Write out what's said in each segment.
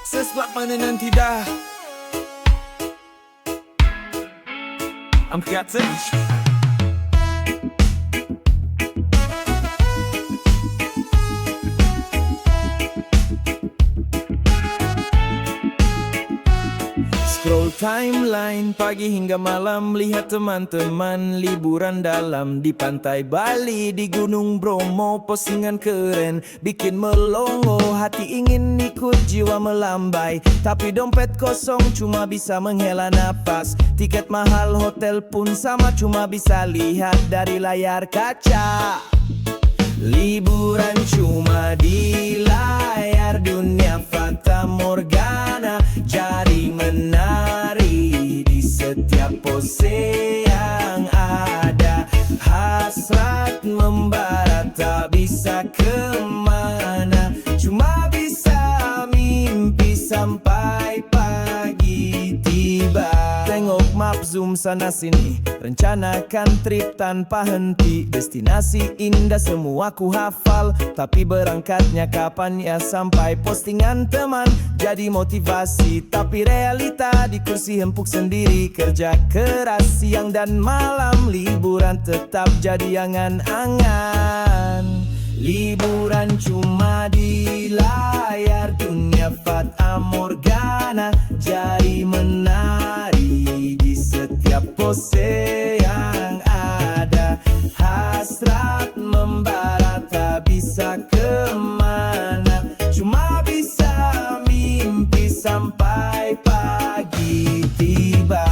Sesuap mana nanti dah I'm Katzen. Scroll timeline pagi hingga malam, lihat teman-teman liburan dalam di pantai Bali, di Gunung Bromo, postingan keren bikin melongo, hati ingin ikut jiwa melambai, tapi dompet kosong cuma bisa menghela napas. Tiket mahal, hotel pun sama, cuma bisa lihat dari layar kaca. Liburan cuma di layar, dunia fata morgana, jadi menari di setiap pose yang ada. Hasrat membara tak bisa kemana, cuma bisa mimpi sampai pagi tiba. Tengok map, zoom sana sini, rencanakan trip tanpa henti. Destinasi indah semua ku hafal, tapi berangkatnya kapan ya? Sampai postingan teman jadi motivasi, tapi realita di kursi empuk sendiri. Kerja keras siang dan malam, liburan tetap jadi angan-angan. Liburan cuma di layar, dunia fata morgana, jadi menari di setiap pose yang ada. Hasrat membara tak bisa kemana, cuma bisa mimpi sampai pagi tiba.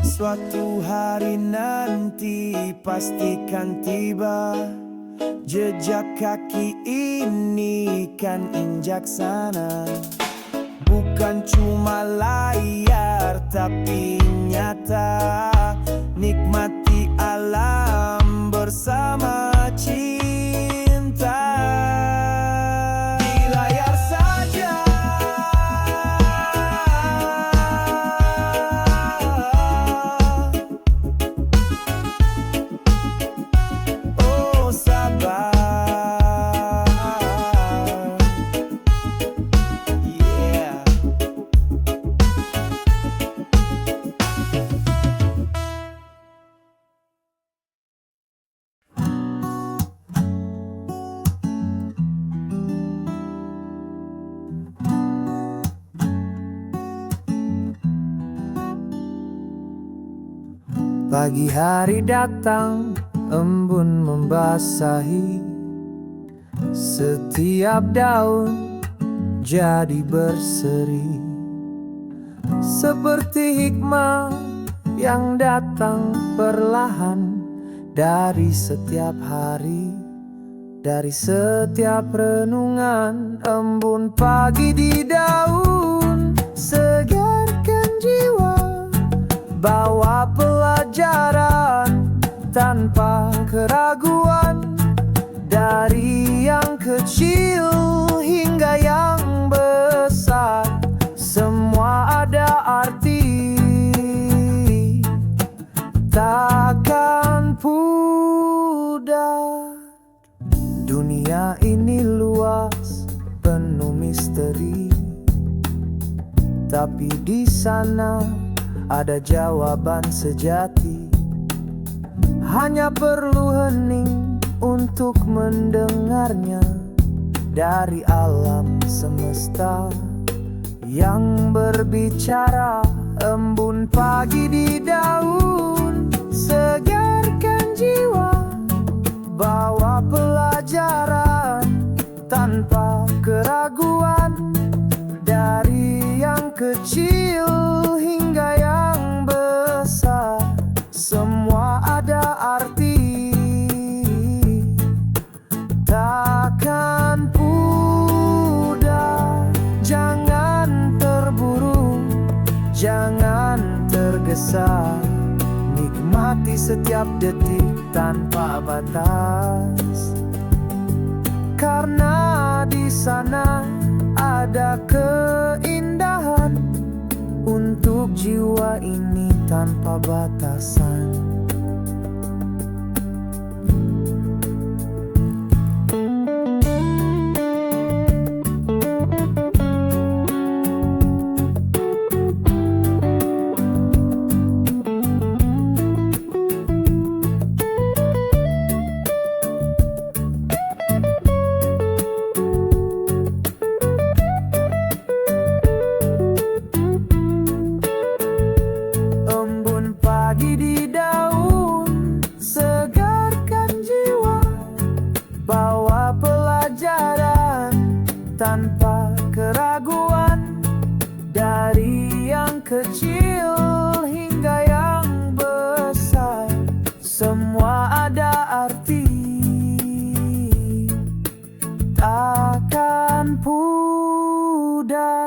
Suatu hari nanti pastikan tiba, jejak kaki ini kan injak sana. Bukan cuma layar tapi nyata, nikmati alam bersama cinta. Di layar saja pagi hari datang, embun membasahi setiap daun jadi berseri, seperti hikmah yang datang perlahan dari setiap hari, dari setiap renungan. Embun pagi di daun, segarkan jiwa, bawa pelajaran tanpa keraguan. Dari yang kecil hingga yang besar, semua ada arti, takkan pudar. Dunia ini luas, penuh misteri, tapi di sana ada jawaban sejati. Hanya perlu hening untuk mendengarnya, dari alam semesta yang berbicara. Embun pagi di daun, segarkan jiwa, bawa pelajaran tanpa keraguan. Dari yang kecil hingga yang besar, semua ada arti, takkan pudar. Jangan terburu, jangan tergesa, nikmati setiap detik tanpa batas. Karena di sana ada keindahan untuk jiwa ini tanpa batasan. Pagi di daun, segarkan jiwa, bawa pelajaran tanpa keraguan. Dari yang kecil hingga yang besar, semua ada arti, takkan pudar.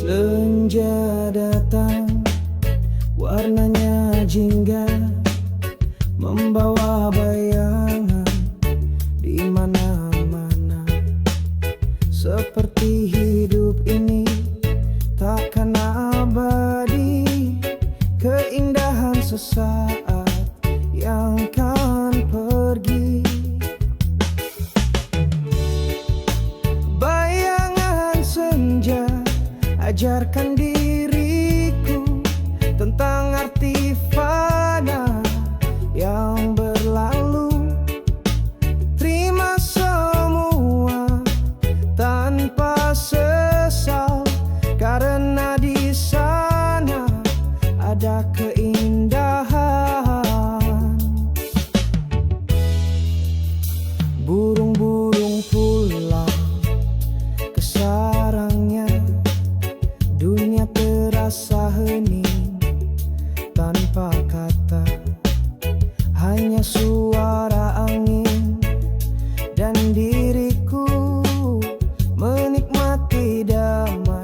Senja datang, warnanya jingga, membawa bayangan di mana-mana. Seperti hidup ini takkan abadi, keindahan sesaat yang kan pergi. Bayangan senja ajarkan diriku tentang arti fana yang berlalu. Terima semua tanpa sesal, karena di sana ada keindahan. Burung-burung pulang ke sarangnya, dunia terasa hening tanpa kata, hanya suara angin dan diriku menikmati damai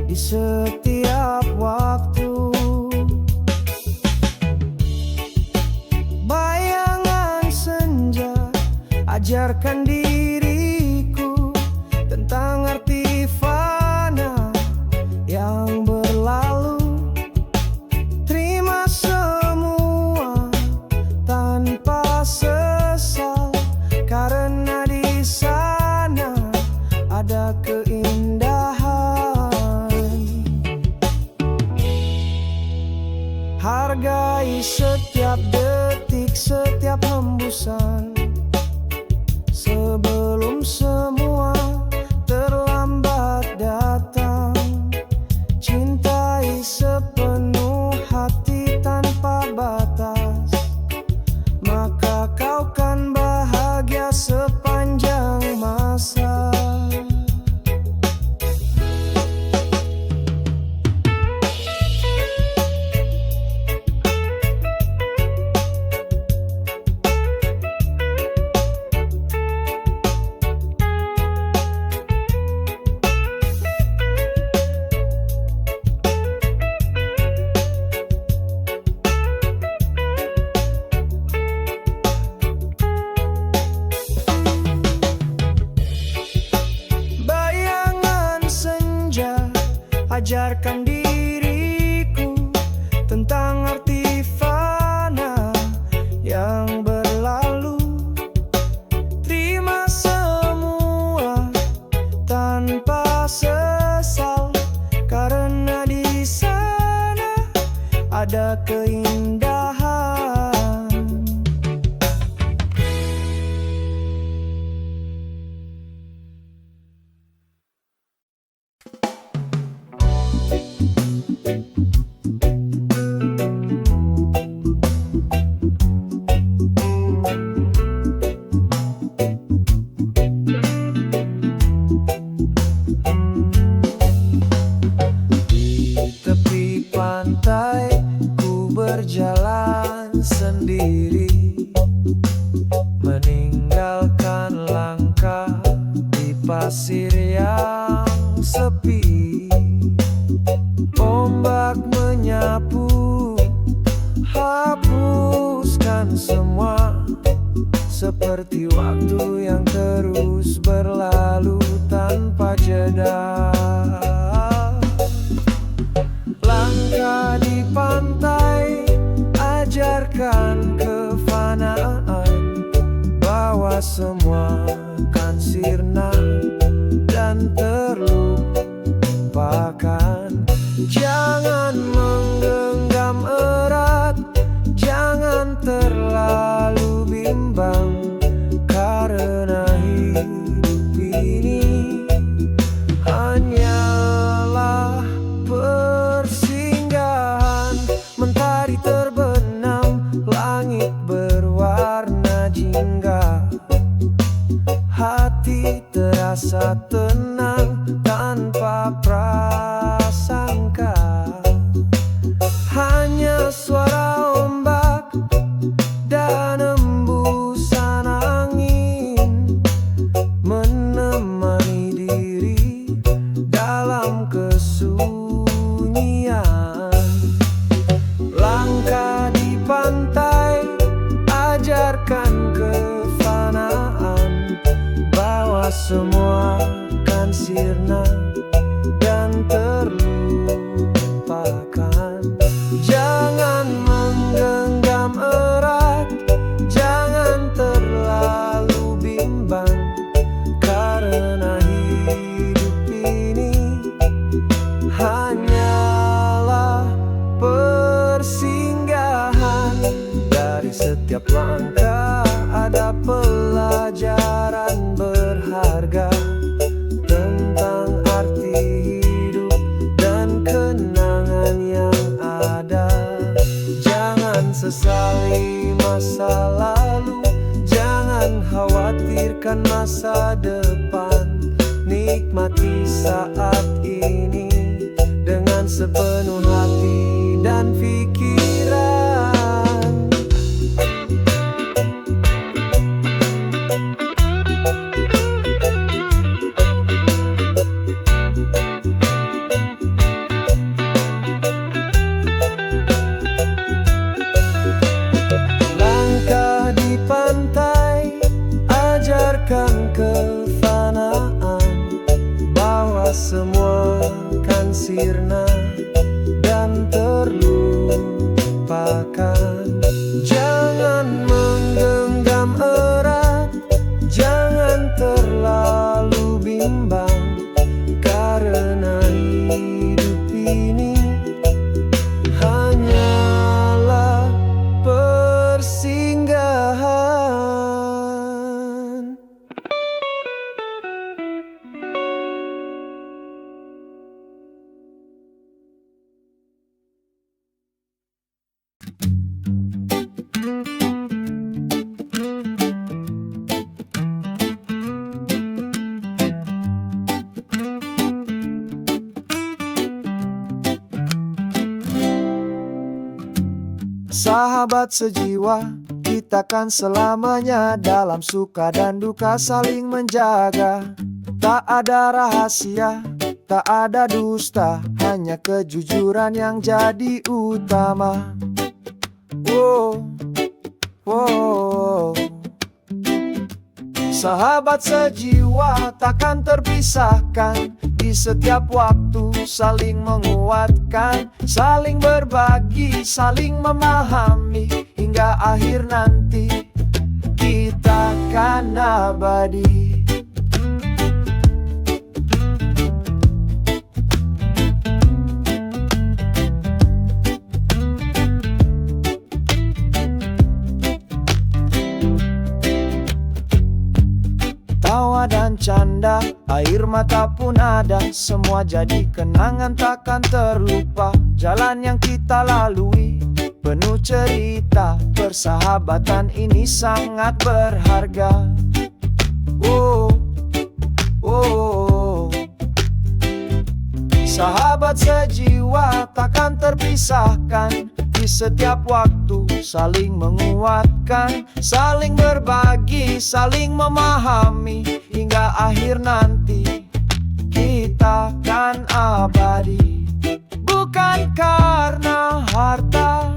di setiap waktu. Bayangan senja ajarkan diriku tentang arti fana yang berlalu. Terima semua tanpa sesal, karena di sana ada keindahan. Hargai setiap detik, setiap hembusan, sebelum semua terlambat datang. Cintai sepenuh hati tanpa batas, maka kau kan bahagia sepanjang masa. Ajarkan diriku tentang arti fana yang berlalu. Terima semua tanpa sesal, karena di sana ada keindahan. Di tepi pantai berjalan sendiri, meninggalkan langkah di pasir yang sepi. Ombak menyapu, hapuskan semua, seperti waktu yang terus berlalu tanpa jeda. Langkah di pantai, ajarkan kefanaan, bahwa semua kan sirna dan terlupakan. Jangan menggenggam erat, jangan terlalu bimbang, karena hidup ini hanyalah persinggahan. Mentari terbenam, langit berwarna jingga, hati terasa tenang tanpa prasangka. Hanya suara ombak dan embusan angin menemani diri dalam kesunyian. Langkah di pantai, ajarkan kefanaan, bahwa semua kan sirna dan terlupakan. Jangan menggenggam erat, jangan terlalu bimbang, karena hidup ini hanyalah persinggahan. Dari setiap langkah ada pelajaran berharga tentang arti hidup dan kenangan yang ada. Jangan sesali masa lalu, jangan khawatirkan masa depan. Nikmati saat ini dengan sepenuh hati dan pikiran. Langkah di pantai, ajarkan kefanaan, bahwa semua kan sirna dan terlupakan. Jangan menggenggam erat, jangan terlalu bimbang, karena hidup ini hanyalah persinggahan. Sahabat sejiwa, kita kan selamanya dalam suka dan duka saling menjaga. Tak ada rahasia, tak ada dusta, hanya kejujuran yang jadi utama. Wow, wow. Sahabat sejiwa takkan terpisahkan, di setiap waktu saling menguatkan, saling berbagi, saling memahami, hingga akhir nanti kita kan abadi. Tawa dan canda, air mata pun ada, semua jadi kenangan takkan terlupa. Jalan yang kita lalui penuh cerita, persahabatan ini sangat berharga. Oh, oh. Sahabat sejiwa takkan terpisahkan, di setiap waktu, saling menguatkan, saling berbagi, saling memahami, hingga akhir nanti kita kan abadi. Bukan karena harta,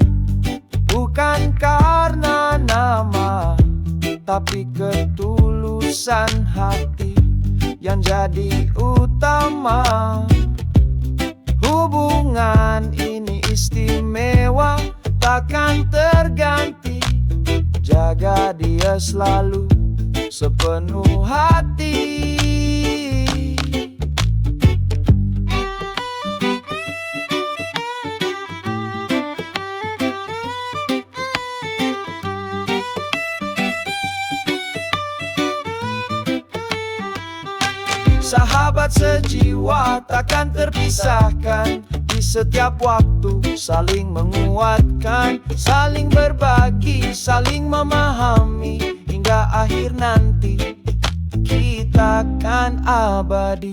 bukan karena nama, tapi ketulusan hati yang jadi utama. Hubungan ini istimewa, takkan terganti. Jaga dia selalu sepenuh hati. Sahabat sejiwa takkan terpisahkan, di setiap waktu saling menguatkan, saling berbagi, saling memahami, hingga akhir nanti kita kan abadi.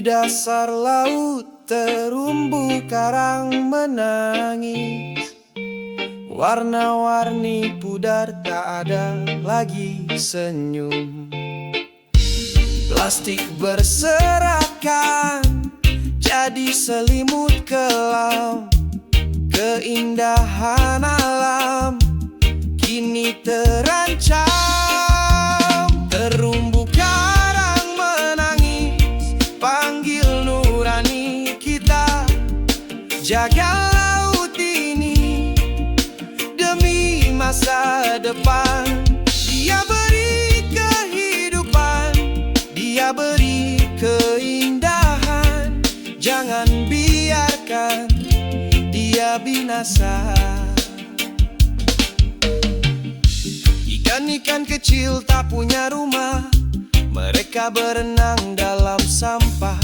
Di dasar laut terumbu karang menangis. Warna-warni pudar, tak ada lagi senyum. Plastik berserakan jadi selimut kelam. Keindahan alam kini terancam. Terumbu karang menangis, panggil nurani kita. Jaga laut ini demi masa depan. Dia beri kehidupan, dia beri keindahan. Jangan biarkan dia binasa. Ikan-ikan kecil tak punya rumah, mereka berenang dalam sampah.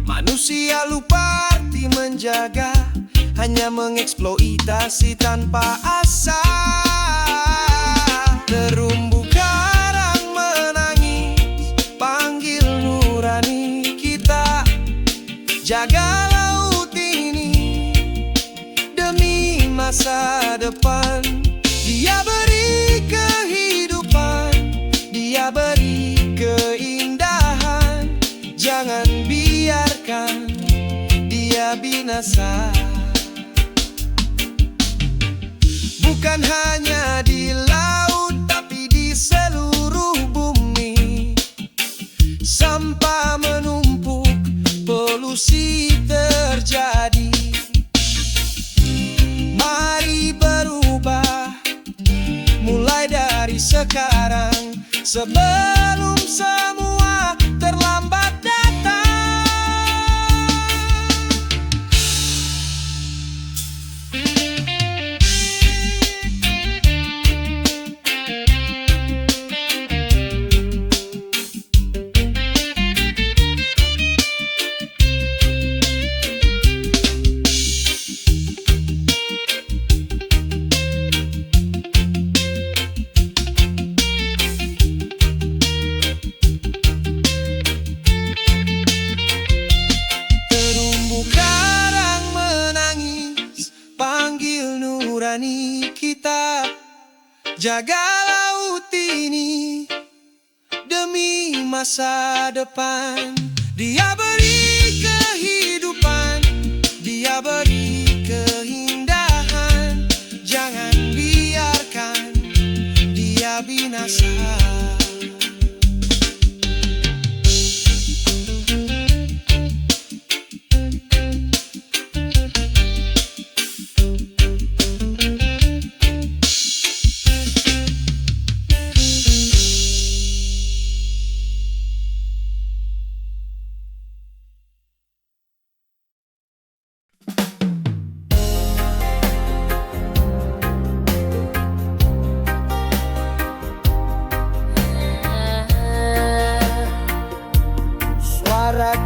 Manusia lupa arti menjaga, hanya mengeksploitasi tanpa asa. Terumbu karang menangis, panggil nurani kita. Jaga laut ini demi masa depan. Dia beri kehidupan, dia beri keindahan. Jangan biarkan dia binasa. Bukan hanya di laut, tapi di seluruh bumi. Sampah menumpuk, polusi terjadi. Mari berubah, mulai dari sekarang, sebelum semua terlambat datang. Kita jaga laut ini demi masa depan. Dia beri kehidupan, dia beri keindahan. Jangan biarkan dia binasa.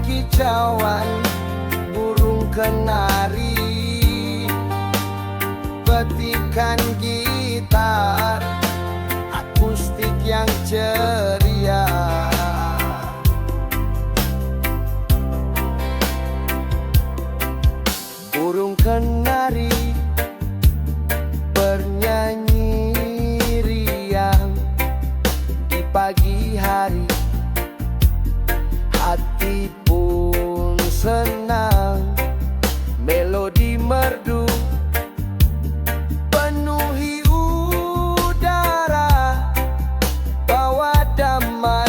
Kicauan burung kenari, petikan gitar akustik yang ceria. Burung kenari bernyanyi riang di pagi hari. Hati pun senang, melodi merdu penuhi udara, bawa damai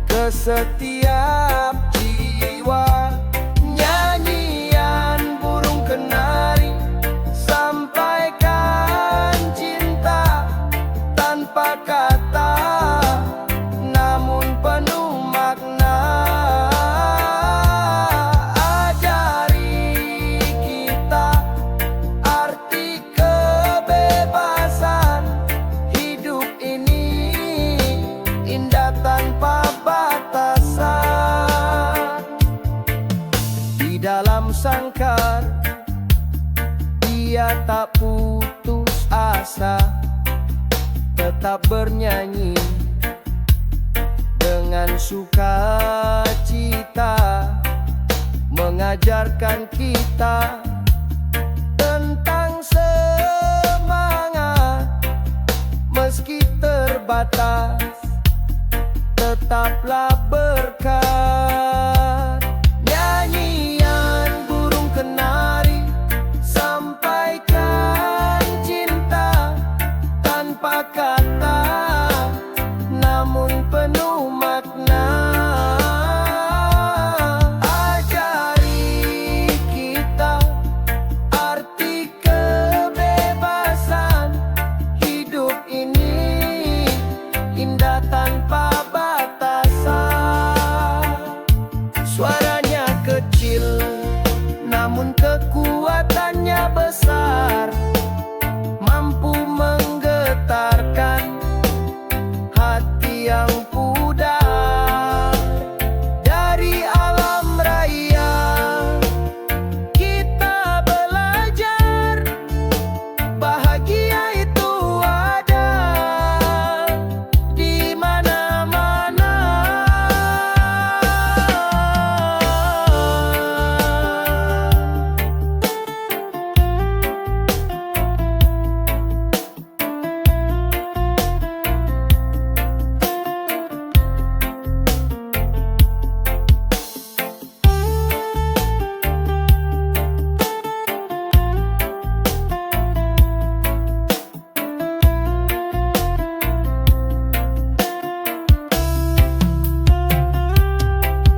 ke setiap jiwa. Nyanyian burung kenari sampaikan cinta tanpa kata, namun penuh makna. Ajari kita arti kebebasan. Hidup ini indah tanpa batasan. Di dalam sangkar dia tak putus asa, tetap bernyanyi dengan sukacita. kata mengajarkan kita tentang semangat. Meski terbatas, tetaplah berkat. Nyanyian burung kenari sampaikan cinta tanpa kata, namun penuh makna. Ajari kita arti kebebasan. Hidup ini indah tanpa batasan. Suaranya kecil, namun kekuatannya besar, mampu menggetarkan hati yang pudar. Dari alam raya kita belajar, bahagia itu ada di mana-mana.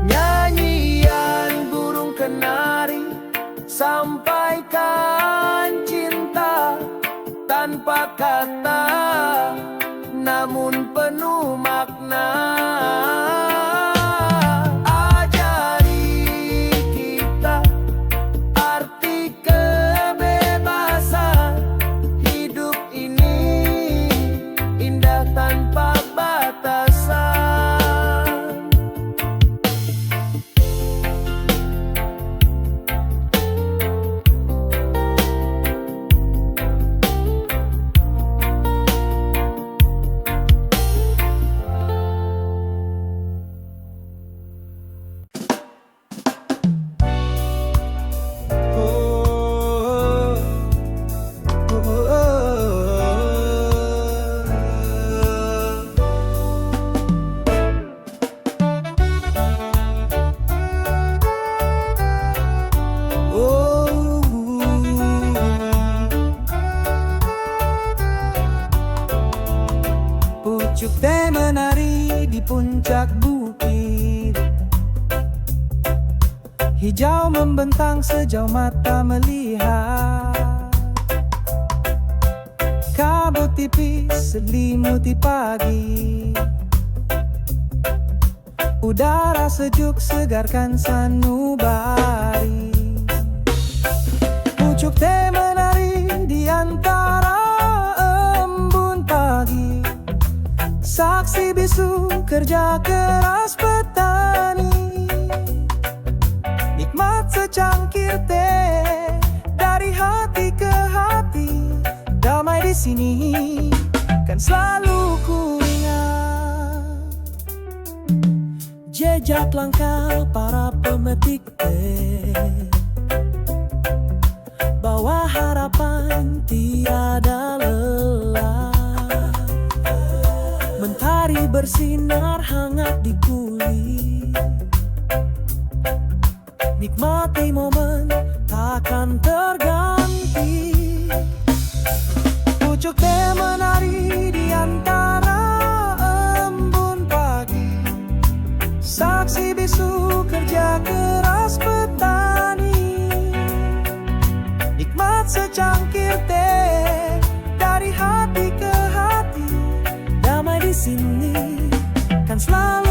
Nyanyian burung kenari sampaikan cinta tanpa kata, namun penuh makna. Ajari kita arti kebebasan. Hidup ini indah tanpa batasan. Pucuk teh menari di puncak bukit, hijau membentang sejauh mata melihat. Kabut tipis selimuti pagi, udara sejuk segarkan sanubari. Pucuk teh menari di antara embun pagi, saksi bisu kerja keras petani. Nikmat secangkir teh dari hati ke hati, damai di sini kan selalu ku ingat. Jejak langkah para pemetik teh, bawa harapan tiada lelah. Mentari bersinar hangat di kulit, nikmati momen takkan terganti. Pucuk teh menari di antara embun pagi, saksi bisu kerja keras petani. Nikmat secangkir teh dari hati ke hati, damai di sini kan selalu